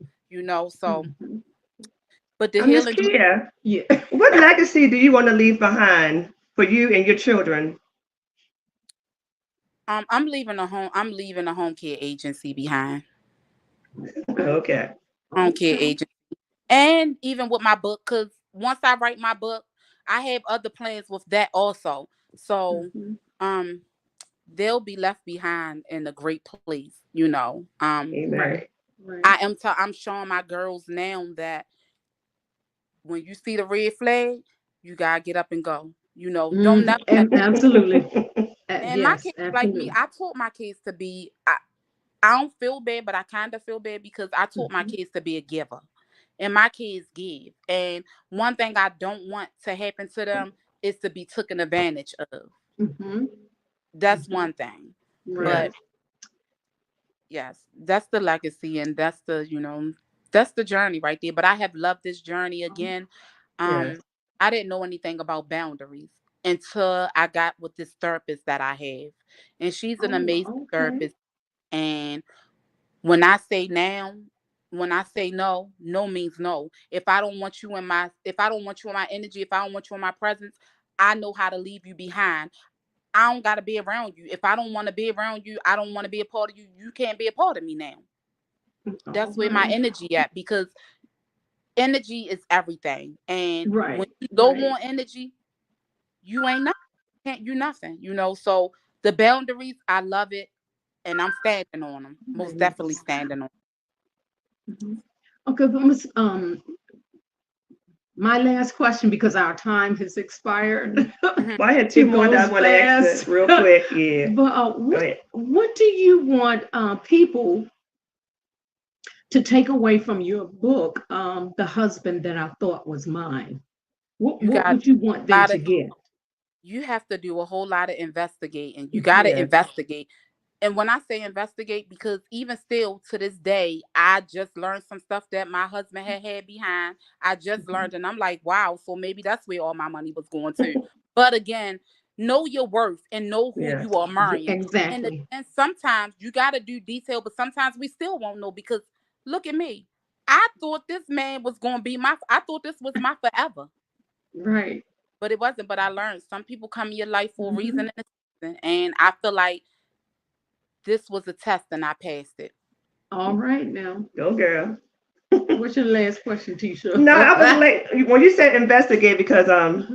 [SPEAKER 3] So
[SPEAKER 1] Mhm.
[SPEAKER 3] but the
[SPEAKER 2] Miss
[SPEAKER 3] healing,
[SPEAKER 2] Kia,
[SPEAKER 1] Yeah.
[SPEAKER 2] what legacy do you want to leave behind for you and your children?
[SPEAKER 3] I'm leaving a home care agency behind.
[SPEAKER 2] Okay.
[SPEAKER 3] Home care
[SPEAKER 1] Okay.
[SPEAKER 3] agency. And even with my book, because once I write my book, I have other plans with that also. So
[SPEAKER 1] Mhm.
[SPEAKER 3] um they'll be left behind in a great place.
[SPEAKER 2] Amen.
[SPEAKER 1] Right. Right.
[SPEAKER 3] I'm showing my girls now that when you see the red flag, you gotta get up and go. Don't
[SPEAKER 1] Mm,
[SPEAKER 3] never let
[SPEAKER 1] and absolutely.
[SPEAKER 3] and my
[SPEAKER 1] Yes.
[SPEAKER 3] kids like me,
[SPEAKER 1] Absolutely.
[SPEAKER 3] I taught my kids to be I don't feel bad, but I kind of feel bad because I taught my
[SPEAKER 1] Mhm.
[SPEAKER 3] kids to be a giver. And my kids give. And one thing I don't want to happen to them is to be taken advantage of.
[SPEAKER 1] Mhm.
[SPEAKER 3] That's
[SPEAKER 1] Mhm.
[SPEAKER 3] one thing.
[SPEAKER 2] Yes.
[SPEAKER 3] But
[SPEAKER 1] Right.
[SPEAKER 3] yes, that's the legacy, and that's the journey right there. But I have loved this journey again.
[SPEAKER 2] Yes.
[SPEAKER 3] Um, I didn't know anything about boundaries until I got with this therapist that I have. And she's an amazing
[SPEAKER 1] Oh, okay.
[SPEAKER 3] therapist. And when I say now, when I say no, no means no. If I don't want you in my energy, if I don't want you in my presence, I know how to leave you behind. I don't gotta be around you. If I don't want to be around you, I don't want to be a part of you. You can't be a part of me now.
[SPEAKER 1] All
[SPEAKER 3] That's where my
[SPEAKER 1] right.
[SPEAKER 3] energy at, because energy is everything. And when
[SPEAKER 1] Right.
[SPEAKER 3] you low
[SPEAKER 1] Right.
[SPEAKER 3] on energy, you ain't nothing. Can't you nothing. So the boundaries, I love it, and I'm standing on them. Most definitely
[SPEAKER 1] Right.
[SPEAKER 3] standing on
[SPEAKER 1] Mhm. Okay, but Miss, my last question, because our time has expired.
[SPEAKER 3] them.
[SPEAKER 2] Well, I had two
[SPEAKER 1] It
[SPEAKER 2] more that
[SPEAKER 1] goes
[SPEAKER 2] I want to ask
[SPEAKER 1] fast.
[SPEAKER 2] real quick. Yeah.
[SPEAKER 1] But
[SPEAKER 2] Go
[SPEAKER 1] what
[SPEAKER 2] ahead.
[SPEAKER 1] what do you want people to take away from your book, The Husband That I Thought Was Mine?
[SPEAKER 3] You
[SPEAKER 1] What
[SPEAKER 3] got
[SPEAKER 1] would you want
[SPEAKER 3] a
[SPEAKER 1] them
[SPEAKER 3] lot
[SPEAKER 1] to
[SPEAKER 3] of
[SPEAKER 1] get?
[SPEAKER 3] you have to do a whole lot of investigating. You got to
[SPEAKER 2] Yes.
[SPEAKER 3] investigate. And when I say investigate, because even still to this day, I just learned some stuff that my husband had behind. I just
[SPEAKER 1] Mhm.
[SPEAKER 3] learned, and I'm like, wow, so maybe that's where all my money was going to. But again, know your worth and know who
[SPEAKER 2] Yes.
[SPEAKER 3] you are marrying.
[SPEAKER 1] Exactly.
[SPEAKER 3] And sometimes you got to do detail, but sometimes we still won't know, because look at me. I thought this man was going to be I thought this was my forever,
[SPEAKER 1] Right.
[SPEAKER 3] but it wasn't. But I learned some people come in your life for a
[SPEAKER 1] Hmm.
[SPEAKER 3] reason and a season, and I feel like this was a test and I passed it.
[SPEAKER 1] All right now.
[SPEAKER 2] Go, girl.
[SPEAKER 1] What's your last question, Tisha?
[SPEAKER 2] No, I was like when you said investigate because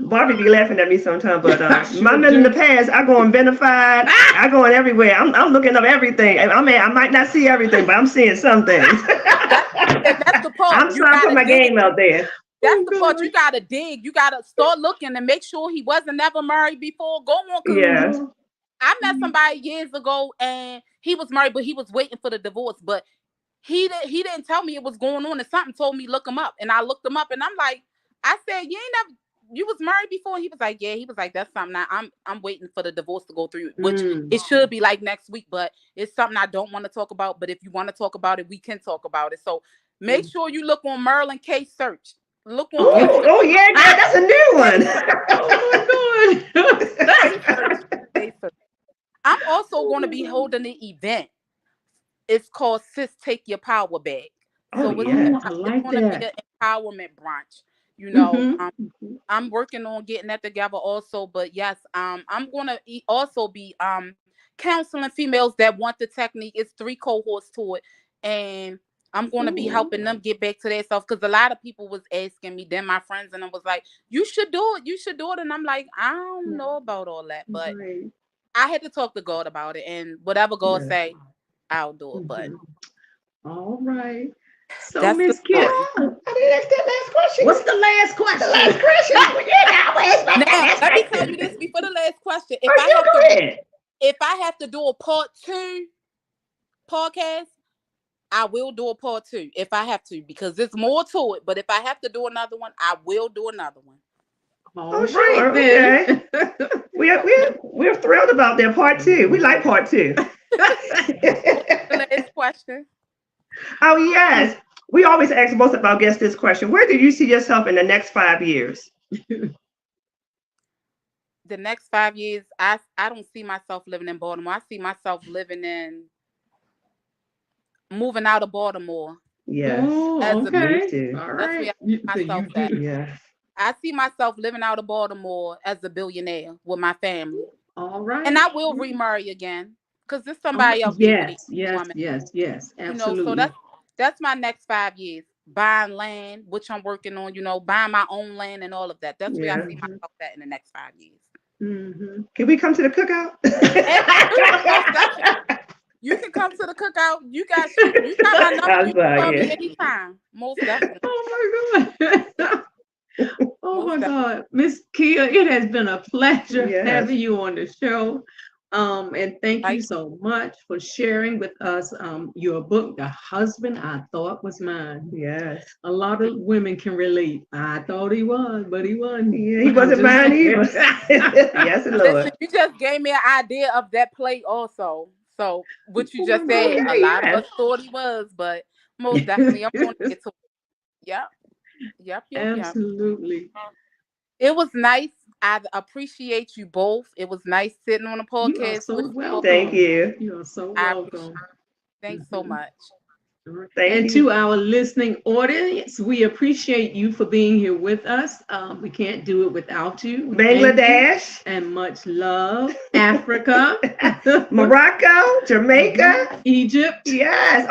[SPEAKER 2] Barbie be laughing at me sometimes, but
[SPEAKER 1] I
[SPEAKER 2] my
[SPEAKER 1] sure
[SPEAKER 2] men in the
[SPEAKER 1] do.
[SPEAKER 2] past, I go on Benefide, I go on everywhere. I'm looking up everything. I mean, I might not see everything, but I'm seeing some things.
[SPEAKER 3] That and that's the part.
[SPEAKER 2] I'm
[SPEAKER 3] You
[SPEAKER 2] trying to put
[SPEAKER 3] gotta
[SPEAKER 2] my
[SPEAKER 3] dig.
[SPEAKER 2] game out there.
[SPEAKER 3] That's
[SPEAKER 1] Oh
[SPEAKER 3] the part
[SPEAKER 1] God.
[SPEAKER 3] you gotta dig. You gotta start looking and make sure he wasn't never married before. Go on, cause
[SPEAKER 2] Yes.
[SPEAKER 1] Uh-huh.
[SPEAKER 3] I met somebody years ago and he was married, but he was waiting for the divorce. But he didn't tell me it was going on, and something told me look him up, and I looked him up, and I'm like, I said, you ain't never. you was married before? He was like, yeah. He was like, that's something I'm waiting for the divorce to go through, which it should be like next week, but it's something I don't want to talk about. But if you want to talk about it, we can talk about it. So make sure you look on Merlin Case Search. Look on Case Search.
[SPEAKER 2] Oh yeah, that's a new one.
[SPEAKER 1] Oh my God.
[SPEAKER 3] Case Search. I'm also going to be holding an event. It's called Sis Take Your Power Back. So
[SPEAKER 2] Oh yeah,
[SPEAKER 1] I like
[SPEAKER 3] it's going to be
[SPEAKER 1] that.
[SPEAKER 3] an empowerment brunch. You know,
[SPEAKER 1] Mhm.
[SPEAKER 3] I'm working on getting that together also. But yes, I'm going to also be counseling females that want the technique. It's 3 cohorts to it, and I'm going to be helping them get back to their self, because a lot of people was asking me, then my friends, and I was like, you should do it, you should do it, and I'm like, I don't know about all that, but
[SPEAKER 1] Right.
[SPEAKER 3] I had to talk to God about it, and whatever God
[SPEAKER 2] yeah.
[SPEAKER 3] say, I'll do it. But
[SPEAKER 1] All right. So,
[SPEAKER 3] that's the
[SPEAKER 1] Miss Kia,
[SPEAKER 3] story.
[SPEAKER 2] I didn't ask that last question.
[SPEAKER 1] what's the last
[SPEAKER 2] The
[SPEAKER 1] question?
[SPEAKER 2] last question. Well, yeah, I was asking
[SPEAKER 3] Now,
[SPEAKER 2] that
[SPEAKER 3] let me
[SPEAKER 2] last
[SPEAKER 3] tell you
[SPEAKER 2] question.
[SPEAKER 3] this before the last question.
[SPEAKER 2] Oh, yeah, go ahead.
[SPEAKER 3] If I have to do a part 2 podcast, I will do a part 2 if I have to, because there's more to it. But if I have to do another one, I will do another one.
[SPEAKER 1] All
[SPEAKER 2] Oh,
[SPEAKER 1] right,
[SPEAKER 2] sure.
[SPEAKER 1] then.
[SPEAKER 2] Okay. We're thrilled about that part 2. We like part 2.
[SPEAKER 3] The last question.
[SPEAKER 2] Oh yes. We always ask most of our guests this question. Where do you see yourself in the next 5 years?
[SPEAKER 3] The next 5 years, I don't see myself living in Baltimore. I see myself moving out of Baltimore.
[SPEAKER 2] Yes.
[SPEAKER 1] Oh,
[SPEAKER 3] As a
[SPEAKER 2] Me
[SPEAKER 1] okay.
[SPEAKER 2] too.
[SPEAKER 1] All
[SPEAKER 3] That's where
[SPEAKER 1] right.
[SPEAKER 3] I see
[SPEAKER 1] So you
[SPEAKER 3] myself at.
[SPEAKER 1] do.
[SPEAKER 2] Yes.
[SPEAKER 3] I see myself living out of Baltimore as a billionaire with my family.
[SPEAKER 1] All right.
[SPEAKER 3] And I will remarry again, because there's
[SPEAKER 1] All right.
[SPEAKER 3] somebody out there with a
[SPEAKER 1] Yes, yes,
[SPEAKER 3] woman.
[SPEAKER 1] yes.
[SPEAKER 3] So
[SPEAKER 1] Absolutely.
[SPEAKER 3] that's my next 5 years. Buying land, which I'm working on, buying my own land and all of that. That's where I
[SPEAKER 2] Yeah.
[SPEAKER 3] see myself at in the next 5 years.
[SPEAKER 1] Mm-hmm.
[SPEAKER 2] Can we come to the cookout?
[SPEAKER 3] Absolutely, most definitely. You can come to the cookout. You got my number.
[SPEAKER 2] I'm
[SPEAKER 3] You can call
[SPEAKER 2] sorry.
[SPEAKER 3] me anytime. Most definitely.
[SPEAKER 1] Oh my God. Oh
[SPEAKER 3] Most
[SPEAKER 1] my
[SPEAKER 3] definitely.
[SPEAKER 1] God. Miss Kia, it has been a pleasure
[SPEAKER 2] Yes.
[SPEAKER 1] having you on the show. And thank you
[SPEAKER 3] Like,
[SPEAKER 1] so much for sharing with us your book, The Husband I Thought Was Mine.
[SPEAKER 2] Yes.
[SPEAKER 1] A lot of women can relate. I thought he was, but he wasn't.
[SPEAKER 2] Yeah, he wasn't mine either. Yes,
[SPEAKER 3] listen,
[SPEAKER 2] Lord.
[SPEAKER 3] you just gave me an idea of that play also. So what you just said,
[SPEAKER 2] Okay,
[SPEAKER 3] a lot of
[SPEAKER 2] yes.
[SPEAKER 3] us thought he was, but most definitely I'm going to get to it. Yep.
[SPEAKER 1] Absolutely.
[SPEAKER 3] It was nice. I appreciate you both. It was nice sitting on a
[SPEAKER 1] You are
[SPEAKER 3] podcast
[SPEAKER 1] so
[SPEAKER 3] with you both.
[SPEAKER 2] Thank
[SPEAKER 1] welcome.
[SPEAKER 2] you.
[SPEAKER 1] You are so
[SPEAKER 3] I appreciate
[SPEAKER 1] welcome.
[SPEAKER 3] it. Thanks so much.
[SPEAKER 2] Thank
[SPEAKER 1] And
[SPEAKER 2] you.
[SPEAKER 1] to our listening audience, we appreciate you for being here with us. We can't do it without you. We thank you,
[SPEAKER 2] Bangladesh,
[SPEAKER 1] and much love. Africa,
[SPEAKER 2] Morocco, Jamaica,
[SPEAKER 1] Egypt,
[SPEAKER 2] yes.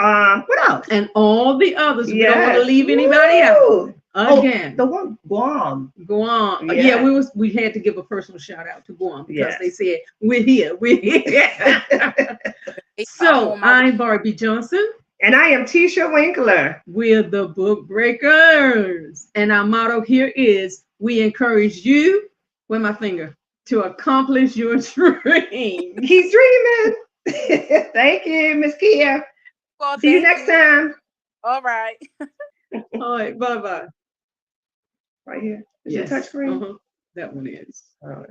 [SPEAKER 2] What else?
[SPEAKER 1] and all the others. We don't want to
[SPEAKER 2] Yes.
[SPEAKER 1] leave anybody out.
[SPEAKER 2] Woo!
[SPEAKER 1] Again,
[SPEAKER 2] The one Guam.
[SPEAKER 1] Guam.
[SPEAKER 2] Yeah.
[SPEAKER 1] Yeah, we had to give a personal shout out to Guam because
[SPEAKER 2] Yes.
[SPEAKER 1] they said we're here.
[SPEAKER 3] I'm
[SPEAKER 1] So
[SPEAKER 3] on my way.
[SPEAKER 1] I'm Barbie Johnson.
[SPEAKER 2] And I am Tisha Winkler.
[SPEAKER 1] We're the Book Breakers. And our motto here is we encourage you, where my finger, to accomplish your dream.
[SPEAKER 2] Keep dreaming. Thank you, Miss Kia.
[SPEAKER 3] Well,
[SPEAKER 2] See you
[SPEAKER 3] thank
[SPEAKER 2] next time.
[SPEAKER 3] All right.
[SPEAKER 1] All right, bye-bye.
[SPEAKER 2] Right here. Is
[SPEAKER 1] Yes.
[SPEAKER 2] it touchscreen?
[SPEAKER 1] That one is.
[SPEAKER 2] All right.